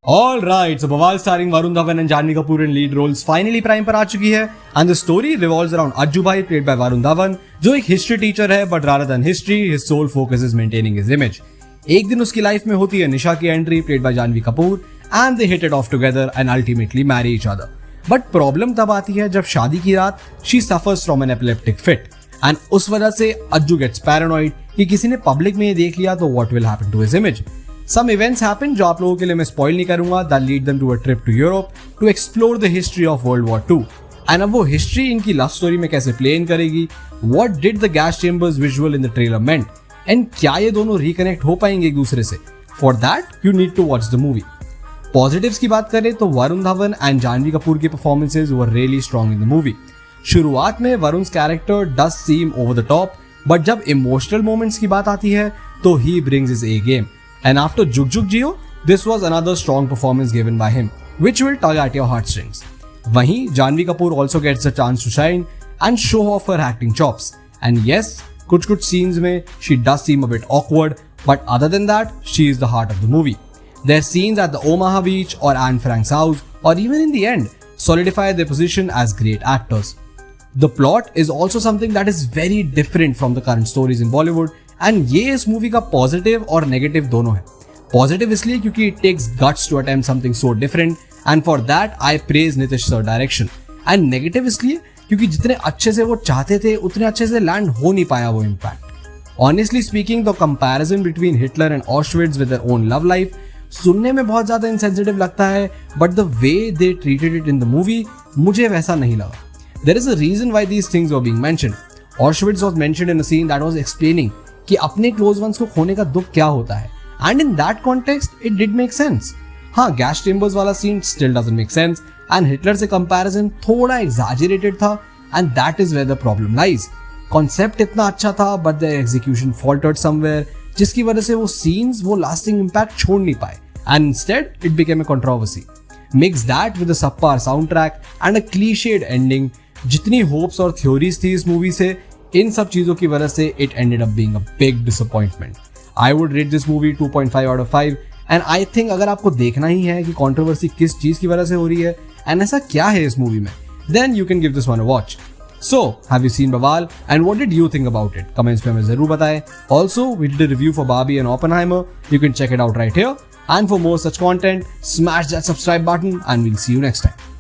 All right, so बवाल starring Varun Dhawan and Janhvi Kapoor in lead roles finally prime पर आ चुकी है and the story revolves around Ajju Bhai played by Varun Dhawan जो एक history teacher है but rather than history his sole focus is maintaining his image. एक दिन उसकी life में होती है निशा की entry played by Janhvi Kapoor and they hit it off together and ultimately marry each other. But problem तब आती है जब शादी की रात she suffers from an epileptic fit and उस वजह से अज्जू gets paranoid कि किसी ने पब्लिक में ये देख लिया तो what will happen to his image. Some events happen जो आप लोगों के लिए मैं स्पॉइल नहीं करूंगा that lead them to a trip to Europe to explore the history of World War II. And अब वो हिस्ट्री इनकी लव स्टोरी में कैसे प्ले इन करेगी, what did the gas chambers visual in the trailer meant, and क्या ये दोनों reconnect हो पाएंगे एक दूसरे से. For that you need to watch the movie. Positives की बात करें तो वरुण धवन एंड जानवी कपूर की performances were really strong in the movie. शुरुआत में Varun character does seem over the top but जब इमोशनल मोमेंट्स की बात आती है तो he brings his A game. And after Jug Jug Jio, this was another strong performance given by him, which will tug at your heartstrings. वहीं Janhvi Kapoor also gets a chance to shine and show off her acting chops. And yes, कुछ scenes में she does seem a bit awkward, but other than that, she is the heart of the movie. Their scenes at the Omaha beach or Anne Frank's house, or even in the end, solidify their position as great actors. The plot is also something that is very different from the current stories in Bollywood. And ये इस movie का positive और negative दोनों है. Positive इसलिए क्योंकि it takes guts to attempt something so different and for that I praise Nitish sir direction. And negative इसलिए क्योंकि जितने अच्छे से वो चाहते थे उतने अच्छे से लैंड हो नहीं पाया वो impact. Honestly speaking the comparison between Hitler and Auschwitz with their own love life सुनने में बहुत ज्यादा इनसेंसिटिव लगता है but the way they treated it in the movie मुझे वैसा नहीं लगा. There is a reason why these things were being mentioned. Auschwitz was mentioned in a scene that was explaining कि अपने क्लोज वंस को खोने का दुख क्या होता है and in that context it did make sense. हाँ, गैस चेंबर्स वाला scene still doesn't make sense and Hitler से कंपैरिजन थोड़ा एग्जैजरेटेड था and that is where the problem lies. Concept इतना अच्छा था but the execution faltered somewhere जिसकी वजह से वो सीन्स वो लास्टिंग इम्पैक्ट छोड़ नहीं पाए and instead it became a controversy. Mix that with a subpar sound track and a cliched ending. जितनी होप्स और थ्योरीज थी इस मूवी से इन सब चीजों की वजह से it ended up being a big disappointment. I would rate this movie 2.5 out of 5 and I think अगर आपको देखना ही है कि कंट्रोवर्सी किस चीज की वजह से हो रही है एंड ऐसा क्या है इस मूवी में then you can give this one a watch. So have you seen Bawaal and what did you think about it? Comments में हमें जरूर बताएं. Also we did a review for Barbie and Oppenheimer. You can check it out right here and for more such content smash that subscribe button and we'll see you next time.